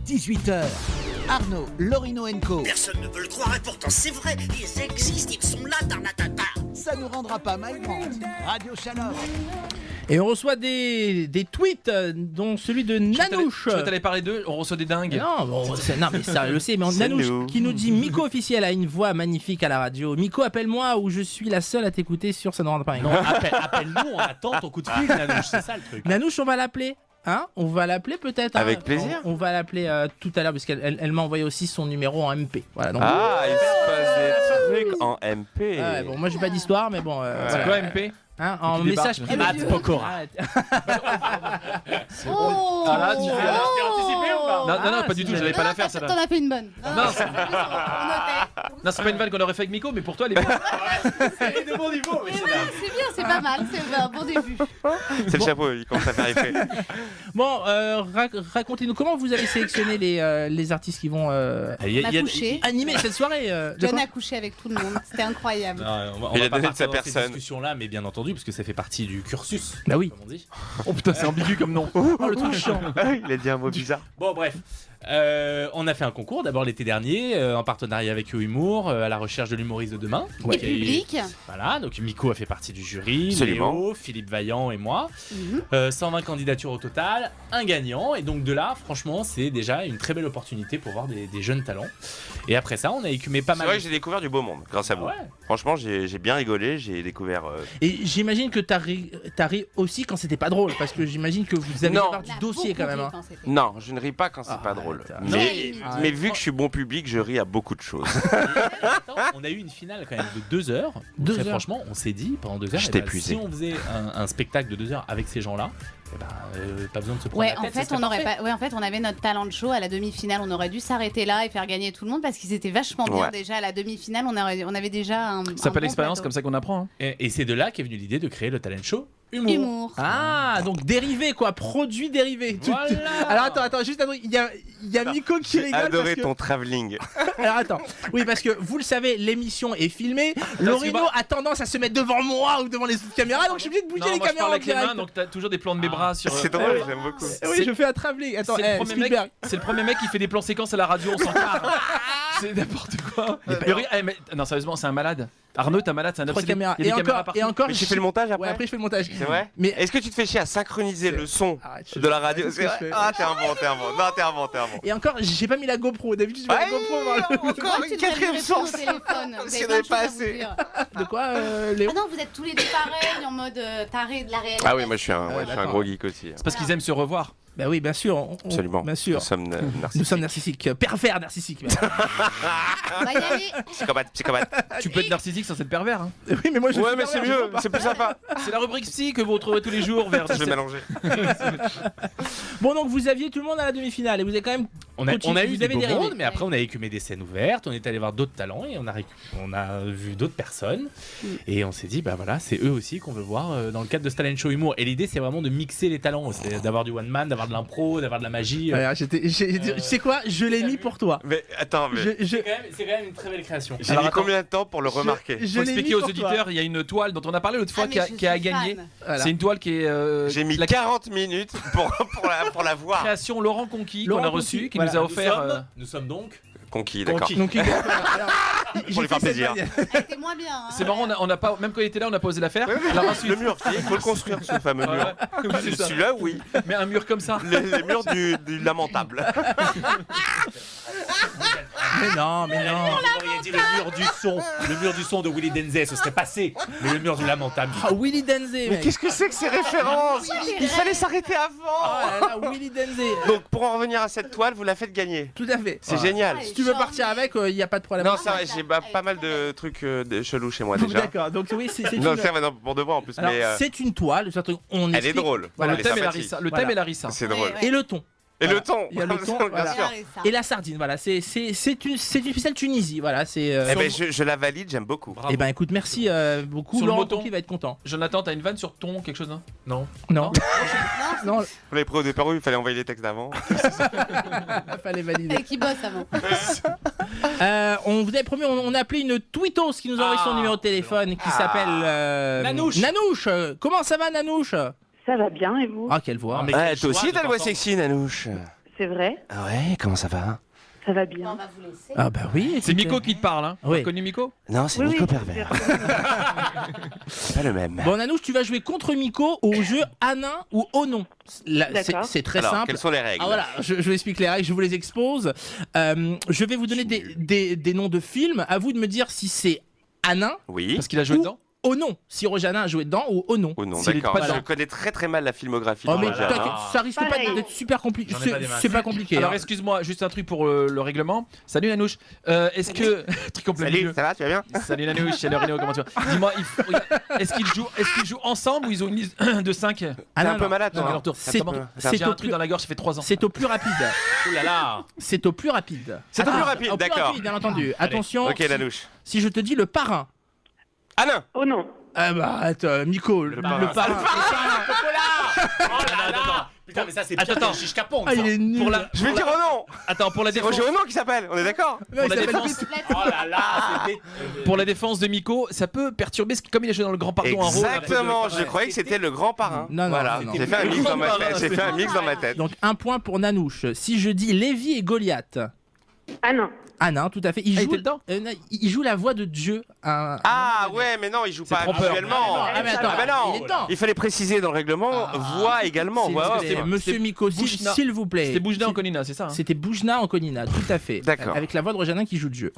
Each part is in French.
18h. Arnaud, Lorino & Co. Personne ne veut le croire et pourtant c'est vrai, ils existent, ils sont là, tarnatata. Ça nous rendra pas mal grande. Radio Shalom. Et on reçoit des tweets, dont celui de Nanouche. Tu veux t'aller parler d'eux? On reçoit des dingues. Non, non, mais ça, je le sais. Mais Nanouche qui nous dit Miko officiel a une voix magnifique à la radio. Miko, appelle-moi ou je suis la seule à t'écouter sur Ça ne rendra pas. Non, appelle-nous, on attend ton coup de fil, Nanouche, c'est ça le truc. Nanouche, on va l'appeler. Hein, on va l'appeler peut-être. Avec plaisir. On va l'appeler tout à l'heure parce qu'elle m'a envoyé aussi son numéro en MP. Voilà, donc... Ah, il se passe des trucs en MP. Ouais, bon, moi j'ai pas d'histoire, mais bon. C'est voilà. quoi MP? Hein, en message privé. Matt Pokora. Oh Ah là, tu fais anticiper ou pas? Non, pas du tout, j'allais pas la faire T'en celle-là. as fait une bonne. Non, c'est- on notait. Non, c'est pas une vanne qu'on aurait fait avec Miko, mais pour toi, elle est bonne. C'est de bon niveau, mais c'est bien. C'est bien, c'est pas mal, c'est un bon début. C'est le chapeau, il commence à faire effet. Bon, racontez-nous comment vous avez sélectionné les artistes qui vont Il On a couché. animer cette soirée. de John quoi a couché avec tout le monde, c'était incroyable. On Il va a pas donné de partir sa dans cette personne. discussion-là, mais bien entendu, parce que ça fait partie du cursus. Bah oui. Comme on dit. Oh putain, c'est ambigu comme nom. Oh, le truc chiant. Il a dit un mot bizarre. Bon, bref. On a fait un concours d'abord l'été dernier en partenariat avec Humour à la recherche de l'humoriste de demain. Et Donc, il y a eu- public. Voilà, donc Miko a fait partie du jury, Absolument. Léo, Philippe Vaillant et moi. Mhm. 120 candidatures au total, un gagnant. Et donc de là, franchement, c'est déjà une très belle opportunité pour voir des jeunes talents. Et après ça, on a écumé pas C'est mal. vrai que j'ai découvert du beau monde grâce à vous. Ouais. Franchement, j'ai bien rigolé, j'ai découvert. Et j'imagine que t'as ri aussi quand c'était pas drôle, parce que j'imagine que vous avez Non. avoir du dossier quand même. Hein. Non, je ne ris pas quand c'est Ah, pas drôle. arrête. Mais vu que je suis bon public, je ris à beaucoup de choses. Attends, on a eu une finale quand même de 2 heures. Donc, 2 très heures. Franchement, on s'est dit pendant 2 heures, J'étais eh ben, épuisé. si on faisait un spectacle de 2 heures avec ces gens-là, eh ben, pas besoin de se prendre Ouais, la en tête. ça fait, serait on aurait parfait. pas. Ouais, en fait, on avait notre talent show à la demi-finale. On aurait dû s'arrêter là et faire gagner tout le monde parce qu'ils étaient vachement bien Ouais. déjà à la demi-finale. On avait déjà un. Ça un s'appelle bon l'expérience, plateau. comme ça qu'on apprend. Hein. Et c'est de là qu'est venue l'idée de créer le talent show Humour. Humour. Ah, donc dérivé quoi, produit dérivé. Voilà. Alors attends, juste un truc, il y a Miko qui J'ai rigole parce adoré que... ton travelling. Alors attends, oui parce que vous le savez, l'émission est filmée. Lorino a tendance à se mettre devant moi ou devant les autres caméras, donc je suis obligé de bouger Non, les moi je caméras parle en avec les direct. mains, donc t'as toujours des plans de mes bras sur. C'est drôle, j'aime beaucoup. Oui, je fais un travelling. Attends, C'est le premier mec. Spielberg. C'est le premier mec qui fait des plans séquences à la radio, on s'en carre. C'est n'importe quoi. Non, sérieusement, c'est un malade. Arnaud, t'es un malade, c'est un Trois obsédé. caméras. Il y a des caméras partout. Et encore. Mais tu fais le montage après Ouais, après je fais le montage. C'est vrai Mais Est-ce que tu te fais chier à synchroniser le son Arrête, je- de la radio? c'est ce C'est que je vrai fais. Ah, t'es un bon. Non, t'es un bon. Et encore, j'ai pas mis la GoPro. D'habitude, je mets la GoPro voir le. Encore Tu une devrais quatrième livrer source. tous nos téléphones. Vous Parce avez qu'il y en plein avait de pas choses à vous assez. dire. De quoi, Léo? Ah non, vous êtes tous les deux pareils en mode taré de la réalité. Ah oui, moi je suis un, Ouais, je suis un d'accord. gros geek aussi. C'est parce qu'ils aiment se revoir. Bah oui, bien sûr. Absolument. Bien sûr. Nous sommes Nous narcissiques. sommes narcissiques, pervers narcissiques. même. On va y aller. Psychopathe. Tu peux être narcissique sans être pervers. Hein. Oui, mais moi je Ouais, suis mais c'est pervers, mieux, c'est plus sympa. C'est la rubrique psy que vous retrouverez tous les jours vers. Je vais m'allonger. Bon, donc vous aviez tout le monde à la demi-finale et vous avez quand même. On a eu Vous des avez beaux dérivé. mondes, mais après on a écumé des scènes ouvertes, on est allé voir d'autres talents et on a vu d'autres personnes. Et on s'est dit, bah voilà, c'est eux aussi qu'on veut voir dans le cadre de ce talent show humour. Et l'idée, c'est vraiment de mixer les talents, c'est d'avoir du one man, d'avoir de l'impro, d'avoir de la magie. Voilà, tu sais quoi? Je l'ai mis pour toi. Mais attends, mais Je C'est quand même une très belle création. j'ai Alors, mis attends. combien de temps pour le remarquer? je Faut l'ai mis expliquer aux pour toi. auditeurs, il y a une toile dont on a parlé l'autre fois Ah, mais qui a, je qui a suis gagné. fan. Voilà. C'est une toile qui est. J'ai mis la 40 minutes pour la voir. création Laurent Conqui qu'on Laurent a reçu, Conqui, qui voilà. nous a offert. Nous sommes donc Conquis, d'accord. Donc, alors, Pour lui faire plaisir. Elle était moins bien. hein. C'est marrant, on a pas, même quand il était là, on n'a pas osé la faire. Alors ensuite, Le mur, il faut le construire, ce fameux mur. Ouais, c'est ça. Celui-là, oui. Mais un mur comme ça. Les murs du lamentable. Mais non. Vous auriez dit le mur du son de Willy Denzey, ce serait passé. Mais le mur du lamentable. Ah, Willy Denzey, mec. Qu'est-ce que c'est que ces références? Il fallait s'arrêter avant. Oh là là, Willy Denzey. Donc, pour en revenir à cette toile, vous la faites gagner. Tout à fait. C'est génial. Si tu veux partir avec, il n'y a pas de problème. Non, ça va, j'ai pas mal de trucs chelous chez moi déjà. D'accord, donc oui, c'est Non, une... c'est vrai, non, pour de vrai en plus, Alors, mais c'est une toile, c'est un truc, on elle est explique. drôle. Voilà, Elle le thème est sympathique. Larissa. Le Voilà. thème est Larissa. C'est Ouais, drôle. ouais. Et le ton. Et Voilà. le ton. Il y a le ton, bien voilà. sûr. Et la sardine, voilà, c'est une spéciale Tunisie, voilà, c'est... Eh ben, je la valide, j'aime beaucoup. Bravo. Eh ben écoute, merci beaucoup, Sur le Laurent moton. Conqui va être content. Jonathan, t'as une vanne sur ton quelque chose, non? Non, non, Vous l'avez pris au départ, il fallait envoyer les textes d'avant. fallait valider. Et qui bosse avant. On vous avait promis, on a appelé une tweetos qui nous a envoyé son numéro de téléphone qui s'appelle... Nanouche. Nanouche. Comment ça va, Nanouche? Ça va bien et vous? Ah, quelle voix. Ah, mais Ouais, quelle toi aussi joie t'as de le voix t'entendre. sexy, Nanouche. c'est vrai. Ah ouais, comment ça va? Ça va On bien. va vous laisser. Ah bah oui. C'est écoutez. Miko qui te parle, hein. Oui. T'as connu Miko? Non, c'est Oui, Nico oui, Pervers. C'est pas le même. Bon, Nanouche, tu vas jouer contre Miko au jeu Anin ou Onon. D'accord. C'est très Alors, simple. quelles sont les règles? Ah voilà, je vous explique les règles, je vous les expose. Je vais vous donner des noms de films. À vous de me dire si c'est Anin Oui. Parce qu'il a joué ou dedans. Onon. Si Roger Hanin a joué dedans ou Onon. Oh non, S'il est d'accord. pas dedans. Je connais très très mal la filmographie Oh de mais Roger t'inquiète, Hanin. ça risque pas Pareil. d'être super compliqué. J'en ai pas des masses. C'est pas compliqué. Alors hein. excuse-moi, juste un truc pour le règlement. Salut Nanouche. Est-ce que truc complet Salut, milieu. ça va, tu vas bien? Salut Nanouche, salut Reno, comment tu vas? Dis-moi, est-ce qu'ils jouent ensemble ou ils ont une liste de 5? Ah, T'es non, un peu non. malade, Non, toi. non, non, C'est- comment c'est J'ai au un truc plus- dans la gorge, ça fait 3 ans. C'est au plus rapide. Ouh là là. C'est au plus rapide. C'est au plus Attends, rapide, au plus d'accord. rapide, bien entendu. Attention, Ok, Nanouche. si je te dis le parrain. Alain! Oh non. Ah bah attends, Miko, le parrain. parrain. Oh là là. Putain, mais ça c'est pire Attends. que Chiche Capon. Ah, il est nul. Pour la- Je vais dire oh non! Attends, pour la C'est défense, Roger Hanin qui s'appelle, on est d'accord? Non, il pour la s'appelle défense- Pete. Oh là là, c'était. pour la défense de Miko, ça peut perturber, comme il a joué dans le Grand Pardon, un rôle. un peu de- Exactement, je Ouais. croyais que c'était le grand parrain. Non, non, voilà, non, non. j'ai fait un mix dans ma tête. J'ai fait un mix dans ma tête. Donc un point pour Nanouche. Si je dis Lévi et Goliath. Ah non. Ah non, tout à fait. Il Ah, il joue, était dedans non, il joue la voix de Dieu. Ah ouais, mais non, il joue pas trompeur. actuellement. Ah mais attends, Ah bah non, il est dedans. il fallait préciser dans le règlement, voix également. S'il- voix off. c'était Monsieur Miko, Bouchna. s'il vous plaît. C'était Boujna en Conina, c'est ça hein? C'était Boujna en Conina, tout à fait. D'accord. Avec la voix de Roger Hanin qui joue Dieu.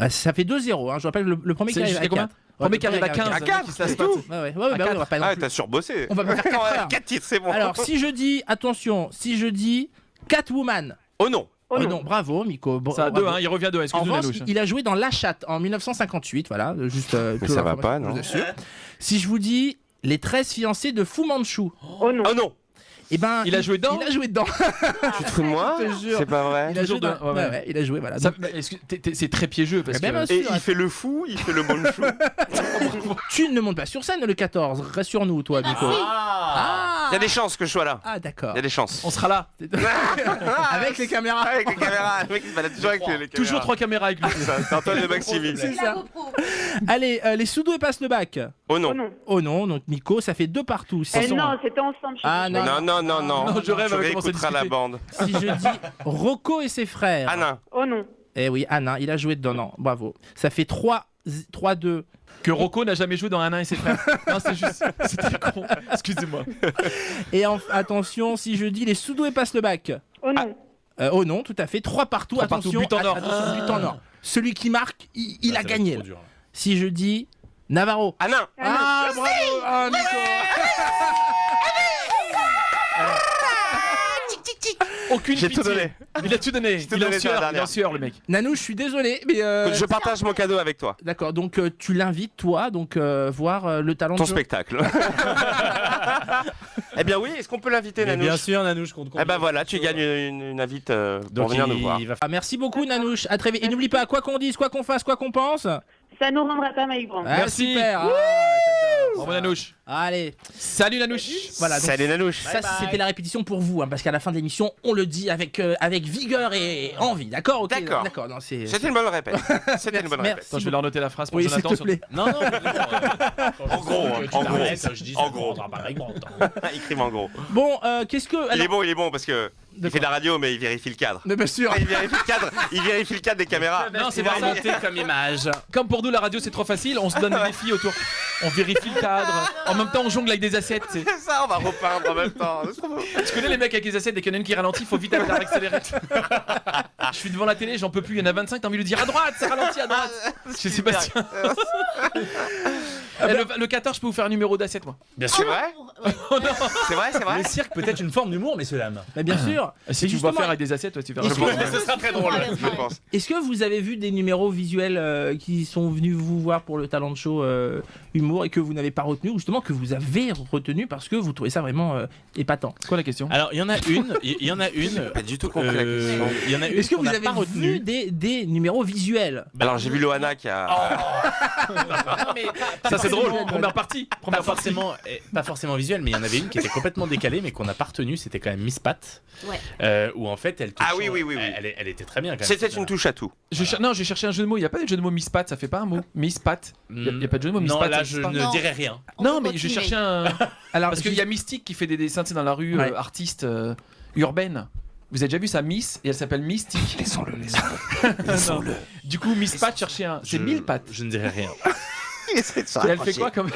Ça fait 2-0. Hein. Je rappelle le premier qui C'est arrive jusqu'à à combien 4. Premier qui arrive à 15. À 4, qui se lasse c'est pas. tout. Ouais, bah oui, on va pas non Ah, plus. t'as surbossé. On va pas faire 4 heures. 4 titres, c'est bon. Alors, si je dis, attention, si je dis Catwoman. Oh non. Oh Oh non. non, bravo, Miko. Ça a bravo. 2, hein, il revient à 2, En excuse-nous revanche, Nanouche. il a joué dans La Chatte en 1958, voilà, juste. Mais ça va pas, non? Je vous assure. Si je vous dis Les 13 fiancés de Fu Manchu, Oh non. Oh non. eh ben. Il a joué dedans Il a joué dedans. Tu te fous de moi? Je te jure. C'est pas vrai. Il a joué Toujours dans. de- ouais, Ouais, ouais, il a joué, voilà. Ça- Donc, mais c'est très piégeux parce Eh ben, que. bien Et sûr. il fait le fou, il fait le manchou. Tu ne montes pas sur scène le 14, rassure-nous, toi, Miko. Il y a des chances que je sois là. Ah, d'accord. Il y a des chances. On sera là. Avec les caméras. Avec les caméras. Le mec il se balade toujours avec les caméras. Toujours 3 caméras avec lui. C'est Antoine de Maximi. C'est La ça. GoPro. Allez, les Soudous passe le bac. Oh Oh non. non. Oh non, donc Miko, ça fait 2 partout. Eh non, c'était ensemble. Ah, non. Non, non, non, non. Non, je rêve Tu avec comment ça réécouteras la discuter. bande. Si je dis Rocco et ses frères. Anna. Oh non. Eh oui, Anna, il a joué dedans. Non, bravo. Ça fait 3-2. Que Rocco n'a jamais joué dans Un nain et ses frères. Non, c'est juste. C'était con. Excusez-moi. Et attention, si je dis les Soudous passent le bac. Oh non. Oh non, tout à fait. 3 partout. 3 partout, Attention, but en or. attention, but en or. Celui qui marque, il a gagné. Là. Dur. Si je dis Navarro. Anna. Ah, bravo. Ah, Nico. Aucune J'ai pitié. tout donné. Il a tout donné. J'ai tout Il est en donné sur la sueur, il est en dernière. sueur, le mec. Nanou, je suis désolé, mais Je partage mon cadeau avec toi. d'accord. Donc tu l'invites toi, donc voir le talent Ton de jeu. spectacle. Eh bien oui, est-ce qu'on peut l'inviter, Mais Nanouche? bien sûr, Nanouche, compte. Eh ben voilà, tu gagnes une invite pour Donc venir nous voir. il va Ah, merci beaucoup Nanouche. À très vite. Et n'oublie pas, quoi qu'on dise, quoi qu'on fasse, quoi qu'on pense. Ça nous rendra pas Mike Brandt. Ah, Merci. Super. Ah, j'adore. Bravo Nanouche. Allez. Salut Nanouche. Voilà. Donc, Salut Nanouche. ça, c'était la répétition pour vous, hein, parce qu'à la fin de l'émission, on le dit avec vigueur et envie. D'accord, ok. D'accord. D'accord. Non, c'est. C'était une bonne répète. C'était une bonne Merci. répète. Attends, je vais leur noter la phrase pour Oui, s'il Jonathan. te sur- plaît. Non, non, En gros, hein, en gros. Je dis, En gros. Il crime en gros. Bon, qu'est-ce que. Il alors- est bon parce que De il fait de quoi la radio, mais il vérifie le cadre. Mais bien sûr. Il vérifie le cadre des caméras. Non, c'est va vraiment remonter comme image. Comme pour nous, la radio c'est trop facile, on se donne des défis autour. On vérifie le cadre. En même temps, on jongle avec des assiettes. tu sais. C'est ça, on va repeindre en même temps. C'est trop beau. Tu connais les mecs avec les assiettes, dès qu'il y en a une qui ralentit, il faut vite aller la accélérer. Je suis devant la télé, j'en peux plus, il y en a 25, t'as envie de lui dire à droite, ça ralentit à droite. Chez Sébastien. Le 14, je peux vous faire un numéro d'assiette, moi. Bien C'est sûr. vrai Oh non. C'est vrai, c'est vrai. Le cirque peut être une forme d'humour, messieurs dames. Mais bien sûr. Si Et tu vas justement, faire avec des assiettes, toi, tu verras. Est-ce Je pense que- que ce sera très drôle, je pense. Est-ce que vous avez vu des numéros visuels qui sont venus vous voir pour le talent show humour et que vous n'avez pas retenu, ou justement que vous avez retenu parce que vous trouvez ça vraiment épatant? C'est quoi la question? Alors, il y en a une. Il y en a une. Pas du tout compris la question. Il y en a une Est-ce que qu'on vous n'a avez pas vu retenue. des numéros visuels? Alors j'ai vu Loana qui a. Non, mais Ça, c'est drôle. visuel, Première partie. pas forcément visuel, mais il y en avait une qui était complètement décalée, mais qu'on n'a pas retenue. C'était quand même Miss Pat, Ouais. où en fait elle. Ah oui, oui, oui, oui. Elle était très bien. Quand même. C'était une touche à tout. Non, j'ai cherché un jeu de mots. Il n'y a pas de jeu de mots Miss Pat, ça fait pas un mot. Miss Pat. Il n'y a pas de jeu de mots Miss Non, Pat. là ça je existe pas. ne Non. dirais rien. On Non, peut mais je continuer. cherchais un. Alors, Parce qu'il y a Mystique qui fait des dessins tu sais, dans la rue, Ouais. artiste urbaine. Vous avez déjà vu sa Miss et elle s'appelle Mystique. Laissons-le. Du coup, Miss Pat cherchait un. C'est 1000 pattes. Je ne dirai rien. Et elle fait quoi comme.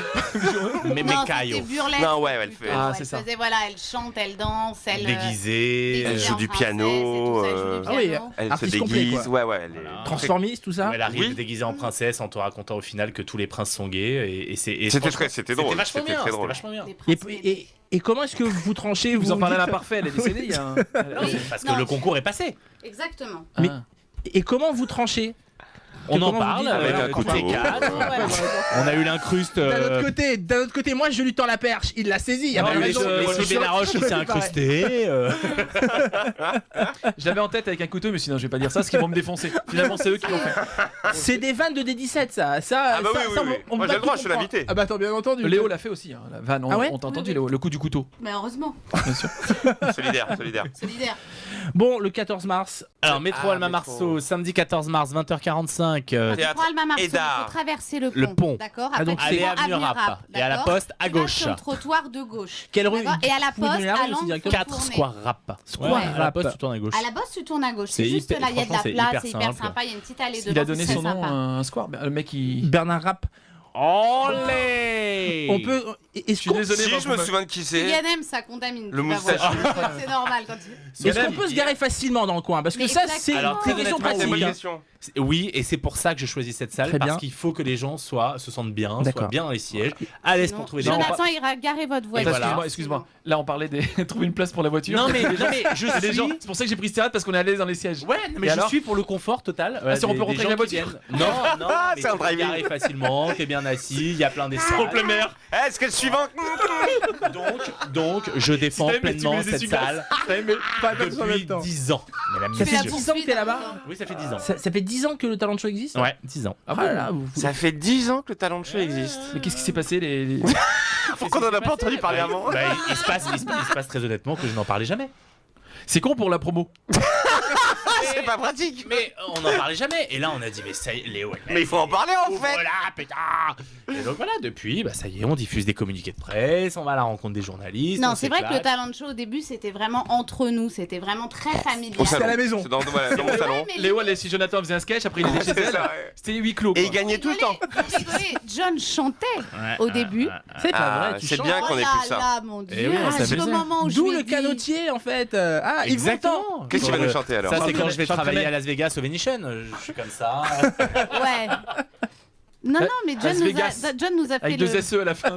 Mais Non, Caillot. c'était burlesque. Non, ouais, elle plutôt. fait- Ah, Elle c'est ça. faisait, voilà, elle chante, elle danse, elle. Déguisée. Elle joue en du princesse et piano, tout ça, elle joue du Ah oui, piano. Elle se Artiste complet, déguise. quoi. Ouais, elle est. Voilà. Transformiste, tout ça. Elle arrive Oui. déguisée en princesse en te racontant au final que tous les princes sont gays C'était franchement, c'était drôle. vachement C'était bien, très c'était drôle. vachement bien. Les Et, princes et comment est-ce que vous tranchez Vous en parlez à la dites- parfait, elle est décédée il y a un. Parce que Non. le concours est passé. Exactement. Mais- Ah. Et comment vous tranchez On en Comment vous parle dites avec un toutes les couteau. quatre. On a eu l'incruste. D'un autre côté, moi je lui tends la perche, il l'a saisi. Il y a On pas a eu raison. Leslie Benaroche qui s'est incrusté. J'avais en tête avec un couteau, mais sinon je vais pas dire ça, parce qu'ils vont me défoncer. Finalement, c'est eux qui l'ont fait. C'est des vannes de D17 ça. Ah bah ça, oui, oui, ça, oui. on Moi peut j'ai le pas droit, tout je suis comprendre. l'invité. Ah bah attends, bien entendu. Léo l'a fait aussi. Hein. La vanne, Ah ouais on t'a entendu Oui, Léo, le coup du couteau. Mais heureusement, Bien sûr. Solidaire. solidaire. Bon, le 14 mars. Alors, métro Alma Métro. Marceau, samedi 14 mars, 20h45. Théâtre Pour Alma Marceau, et il faut d'art. traverser le pont. Le pont. D'accord. Ah, donc Après, tu allez prends avenue Rapp. Et à la d'accord. poste, à Tu vas gauche. sur le trottoir de gauche. Quelle rue D'accord. Et à la Vous donnez poste, la rue à aussi l'angle, directement. 4 tourner. Square Rapp. Square Ouais, à la Rapp. poste, tu tournes à gauche. À la poste, tu tournes à gauche. C'est C'est juste hyper- là, il y a de la franchement, c'est place, hyper c'est hyper simple. sympa. Il y a une petite allée devant. Il a donné c'est son très nom à sympa. un square. Le mec, il. Bernard Rapp. Olé. On peut. Je Est-ce suis qu'on désolé, Si mais je me souviens de qui c'est. Ganem, ça contamine. Le tu vas moustache. voir. C'est normal quand tu. est-ce qu'on peut se garer facilement dans le coin? Parce que Mais ça, exactement. c'est Alors, très une question honnêtement, C'est une bonne pratique. question. Oui, et c'est pour ça que je choisis cette salle, Très parce bien. qu'il faut que les gens se sentent bien, soient D'accord. bien dans les sièges, à l'aise pour trouver des Jonathan ira garer votre voiture. voilà. Excuse-moi. Là, on parlait de trouver une place pour la voiture. Non mais je Il y a des gens. suis. C'est pour ça que j'ai pris ce théâtre parce qu'on est à l'aise dans les sièges. Ouais, non, mais Et je alors suis pour le confort total. si on peut rentrer avec la voiture. Non, non, mais c'est un tu peux drive-in. garer facilement, t'es bien assis, il y a plein d'espace. Est-ce que le suivant Donc, je défends Si t'aimes, pleinement tu mets des cette essuie-glaces. salle Pas comme ça en même depuis temps. 10 ans. Mesdames, Ça fait messieurs. 10 ans que t'es là-bas? Oui, ça fait 10 ans. Ça fait 10 ans que le talent de show existe? Ouais, 10 ans. Ah là, Ça fait 10 ans que le talent de show existe. Mais qu'est-ce qui s'est passé les... Pourquoi on en a pas entendu parler avant Bah, il se passe très honnêtement que je n'en parlais jamais. C'est con pour la promo. C'est pas pratique. Mais on n'en parlait jamais. Et là, on a dit, mais ça y est, Léo. Mais il faut en parler en fait. Voilà, putain. Et donc voilà, depuis, bah ça y est, on diffuse des communiqués de presse, on va à la rencontre des journalistes. Non, on c'est vrai que le s'éclate. talent show au début, c'était vraiment entre nous. C'était vraiment très familial. Au salon. à la maison. C'est dans mon salon. mais Léo, si Jonathan faisait un sketch, après il était chez C'est elle. ça, ouais. C'était huis clos. Et quoi. il gagnait tout le temps. Rigolez, John chantait Ouais, au début. C'est pas Ah, vrai, tu c'est chantes. bien qu'on ait Oh plus là ça. là, mon Dieu. Eh oui, on Jusqu'au s'amusait. moment où je D'où lui ai le dit- canotier en fait. Ah, Yves Montand. Exactement. Qu'est-ce qu'il va nous chanter alors Ça, c'est quand je vais Chanterai. travailler à Las Vegas au Venetian. Je suis comme ça. Ouais. Non, non, mais Las Vegas. John nous a fait Avec le... deux SE à la fin.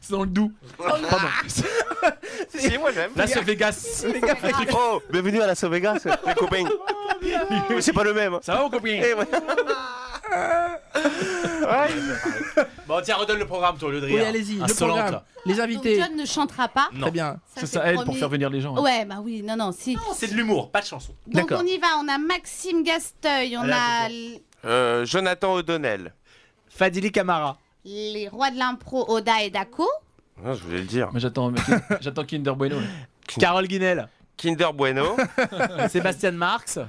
C'est dans le doux. Pardon. Si, moi j'aime. Las Vegas. Oh, bienvenue à la Vegas, les copains. C'est pas le même. Ça va mon copain? Eh ouais. Bon, tiens, redonne le programme, toi, au lieu de rire. Oui, allez-y, le Insolente. programme. Les Donc invités. John ne chantera pas. Non. Très bien. Ça aide pour faire venir les gens. hein. Ouais, bah oui, non, non, si. Non, c'est de l'humour, pas de chanson. Donc D'accord. on y va, on a Maxime Gasteuil, on Allez, a Jonathan O'Donnell. Fadili Camara. les rois de l'impro, Oda et Dako. Ah, je voulais le dire. Mais j'attends Kinder Bueno. là. Carole Guinel. Kinder Bueno. Sébastien Marx.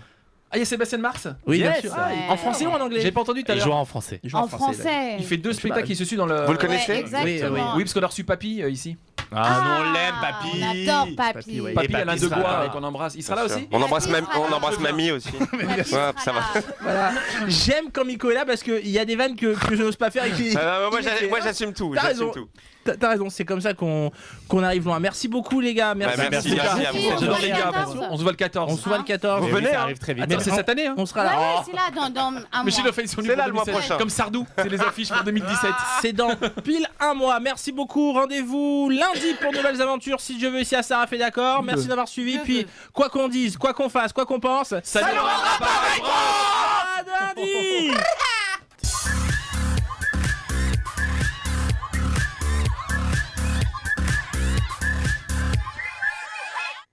Ah, il y a Sébastien Marx. Oui, bien Yes. sûr. Ouais. En français ou en anglais? J'ai pas entendu tout à Il l'heure. jouera en français. Il joue En français. Il fait deux spectacles qui se suivent dans le. Vous le connaissez? Ouais, exactement. Oui, parce qu'on a reçu Papy ici. Ah, non, on l'aime, papy. On adore Papy. Papy, ouais. Papy Papy Alain sera Debois là. qu'on embrasse. Il sera là aussi? On embrasse, Papy sera là. on embrasse mamie aussi. Papy Ouais, sera ça va. là. Voilà. J'aime quand Miko est là parce qu'il y a des vannes que je n'ose pas faire et qui. Moi j'assume tout. T'as J'assume raison. tout. T'as raison, c'est comme ça qu'on arrive loin. Merci beaucoup les gars. Merci. Bah, merci à vous. J'adore les gars. 14. On se voit le 14. On se voit le 14. Vous Mais oui, venez, ça hein. arrive très vite. Mais c'est cette année, hein. On sera Ouais, là. c'est là dans un mois. Michel a fait son C'est là le mois prochain. Comme Sardou, c'est les affiches pour 2017. C'est dans pile un mois. Merci beaucoup. Rendez-vous lundi pour de nouvelles aventures. Si Dieu veut, ici à Sarah fait d'accord. Merci d'avoir suivi. Puis quoi qu'on dise, quoi qu'on fasse, quoi qu'on pense, Ça ne rendra pas